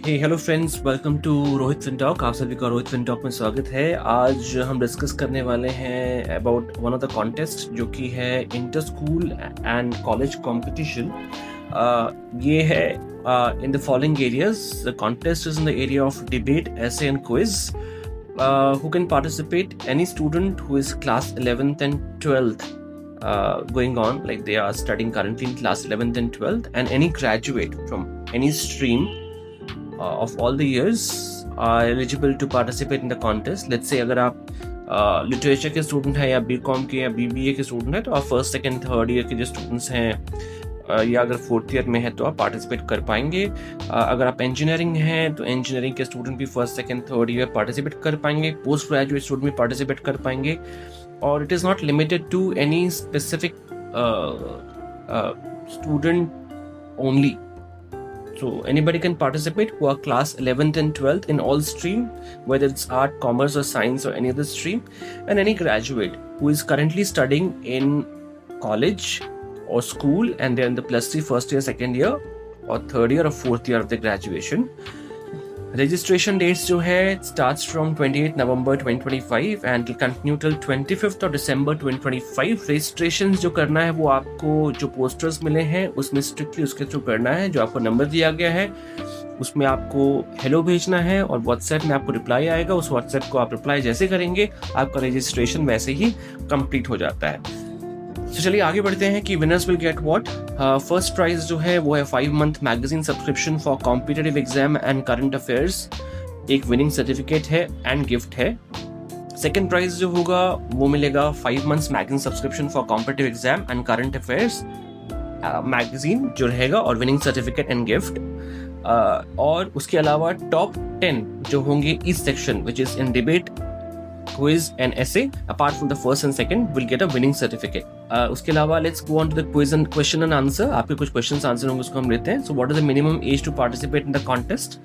Hey hello friends, welcome to Rohit fin talk. आप सभी का रोहित फिन टॉक में स्वागत है। आज हम डिस्कस करने वाले हैं about one of the contest जो कि है inter school and college competition. ये है in the following areas. The contest is in the area of debate, essay and quiz. Who can participate? Any student who is class 11th and 12th going on, like they are studying currently in class 11th and 12th, and any graduate from any stream of all the years are eligible to participate in the contest. Let's say अगर आप literature के student हैं या BCom के या BBA के student हैं तो आप फर्स्ट सेकंड थर्ड ईयर के जो स्टूडेंट्स हैं या अगर फोर्थ ईयर में है तो आप पार्टिसिपेट कर पाएंगे. अगर आप इंजीनियरिंग हैं तो इंजीनियरिंग के स्टूडेंट भी first second third year participate कर पाएंगे. पोस्ट ग्रेजुएट स्टूडेंट भी पार्टिसिपेट कर पाएंगे. और it is not limited to any specific student only. So anybody can participate who are class 11th and 12th in all stream, whether it's art, commerce or science or any other stream, and any graduate who is currently studying in college or school and they're in the plus 3 first year, second year or third year or fourth year of the graduation. Registration dates जो है starts from 28 November 2025 and will continue till 25th of December 2025. Registrations जो करना है वो आपको जो posters मिले हैं उसमें strictly उसके थ्रू करना है. जो आपको नंबर दिया गया है उसमें आपको हेलो भेजना है और व्हाट्सएप में आपको रिप्लाई आएगा. उस व्हाट्सएप को आप रिप्लाई जैसे करेंगे आपका रजिस्ट्रेशन वैसे ही कंप्लीट हो जाता है. तो चलिए आगे बढ़ते हैं कि winners will get what. First prize जो है वो है 5 month magazine subscription for competitive exam and current affairs. एक विनिंग सर्टिफिकेट है एंड गिफ्ट है. सेकंड प्राइज जो होगा वो मिलेगा 5 months magazine subscription for competitive exam and current affairs magazine जो रहेगा और विनिंग सर्टिफिकेट एंड गिफ्ट. और उसके अलावा टॉप 10 जो होंगे इस section which is in debate, quiz and essay apart from the first and second will get a winning certificate. उसके अलावा let's go on to the quiz and question and answer. आपके कुछ questions answer होंगे उसको हम लेते हैं. So what is the minimum age to participate in the contest?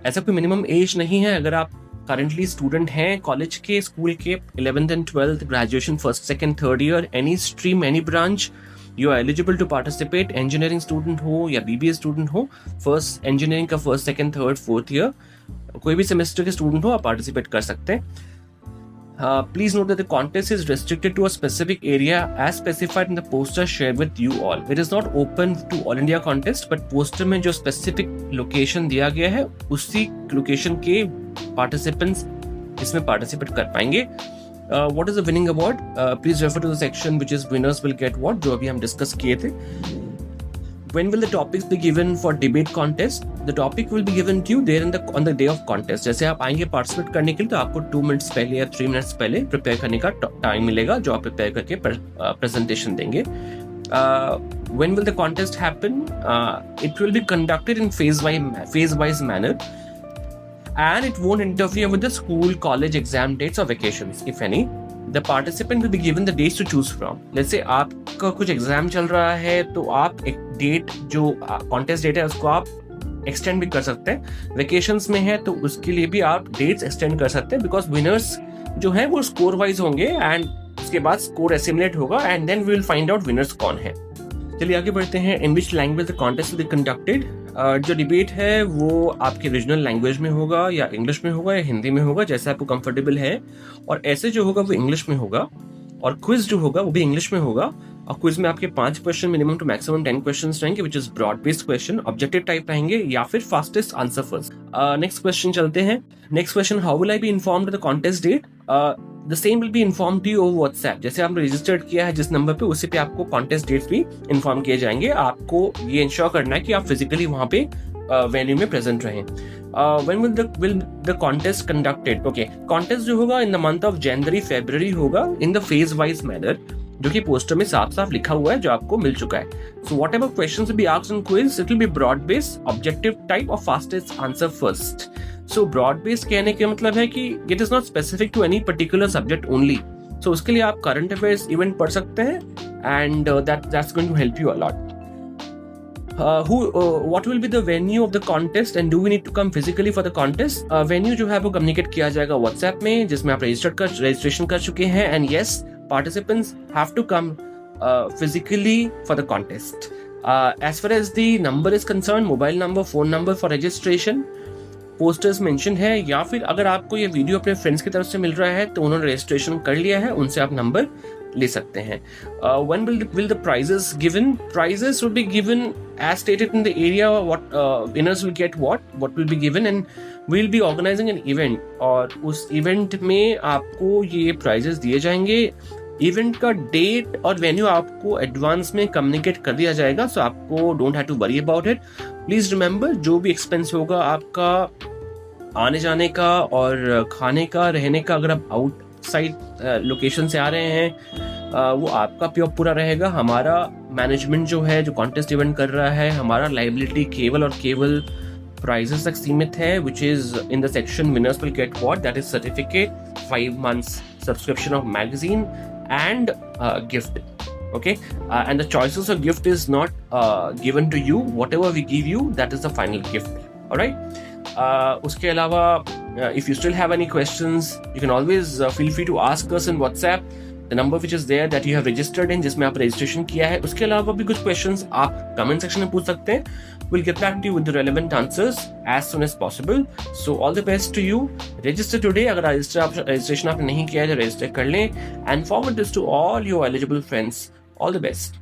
ऐसा कोई minimum age नहीं है. अगर आप currently student हैं कॉलेज के, स्कूल के 11th and 12th, graduation first second third year, any stream any branch, you are eligible to participate. engineering student हो या BBA student हो, first engineering का first second third fourth year, कोई भी semester के student हो आप participate कर सकते हैं. Please note that the contest is restricted to a specific area as specified in the poster shared with you all. It is not open to all India contest, but poster में जो specific location दिया गया है उसी location के participants इसमें participate कर पाएंगे. What is the winning award? Please refer to the section which is winners will get what, जो अभी हम discuss किए थे. When will the topics be given for debate contest? The topic will be given to you there on the day of contest. जैसे आप आएंगे participate करने के लिए तो आपको 2 मिनट्स पहले या 3 मिनट्स पहले प्रिपेयर करने का टाइम मिलेगा जो आप प्रिपेयर करके प्रेजेंटेशन देंगे. When will the contest happen? It will be conducted in phase-wise manner, and it won't interfere with the school, college exam dates or vacations, if any. The participant will be given the dates to choose from. Let's say आपका कुछ exam चल रहा है तो आप एक date जो contest date है उसको आप एक्सटेंड भी कर सकते हैं. वेकेशंस में है तो उसके लिए भी आप डेट्स एक्सटेंड कर सकते हैं बिकॉज विनर्स जो है वो स्कोर वाइज होंगे एंड उसके बाद स्कोर एसिमुलेट होगा and then we will find out winners कौन है. चलिए आगे बढ़ते हैं. In which language the contest will be conducted. जो डिबेट है वो आपके रीजनल लैंग्वेज में होगा या इंग्लिश में होगा या हिंदी में होगा जैसे आपको कंफर्टेबल है. और ऐसे जो होगा वो इंग्लिश में होगा और क्विज जो होगा वो भी इंग्लिश में होगा. और क्विज में आपके 5 question minimum to maximum 10 questions रहेंगे which is broad based question, objective type रहेंगे या फिर fastest answer first. Next question चलते हैं. Next question, how will I be informed the contest date? The same will be inform to you over WhatsApp. जैसे आपने registered किया है जिस नंबर पे उसी पे आपको कॉन्टेस्ट डेट्स भी इन्फॉर्म किए जाएंगे. आपको ये इंश्योर करना है कि आप फिजिकली वहां पे वेन्यू में प्रेजेंट रहें. When will the contest conducted? Okay, contest जो होगा in the month of January, February होगा in the phase wise manner, जो कि पोस्टर में साफ साफ लिखा हुआ है जो आपको मिल चुका है. So whatever questions will be asked in quiz, it will be broad based, objective type or fastest answer first. So broad based कहने का मतलब है कि it is not specific to any particular subject only. So उसके लिए आप current affairs event पढ़ सकते हैं and that's going to help you a lot. What will be the venue of the contest and do we need to come physically for the contest? Venue जो है वो communicate किया जाएगा WhatsApp में जिसमें आप रजिस्ट्रेशन कर चुके हैं and yes, participants have to come physically for the contest. As far as the number is concerned, mobile number, phone number for registration, posters mention है, या फिर अगर आपको ये वीडियो अपने फ्रेंड्स की तरफ से मिल रहा है तो उन्होंने रजिस्ट्रेशन कर लिया है, उनसे आप नंबर ले सकते हैं. When will the prizes given? Prizes will be given as stated in the area. What winners will get what will be given, and we'll be organizing an event. और उस इवेंट में आपको ये प्राइजेस दिए जाएंगे. इवेंट का date और venue आपको एडवांस में कम्युनिकेट कर दिया जाएगा, सो आपको don't have to worry about it. Please remember, जो भी एक्सपेंस होगा आपका आने जाने का और खाने का, रहने का, अगर आप आउटसाइड लोकेशन से आ रहे हैं वो आपका पूरा रहेगा. हमारा मैनेजमेंट जो है, जो कॉन्टेस्ट इवेंट कर रहा है, हमारा लाइबिलिटी केवल और केवल प्राइजेस तक सीमित है, which is in the section winners will get what, that is certificate, 5 months subscription of magazine and gift. Okay, and the choices of gift is not given to you. Whatever we give you, that is the final gift. All right. उसके अलावा if you still have any questions, you can always feel free to ask us in WhatsApp. The number which is there that you have registered in, जिसमें आप registration किया है. उसके अलावा भी कुछ questions आप comment section में पूछ सकते हैं. We'll get back to you with the relevant answers as soon as possible. So all the best to you. Register today. अगर registration आपने नहीं किया है तो register कर लें, and forward this to all your eligible friends. All the best.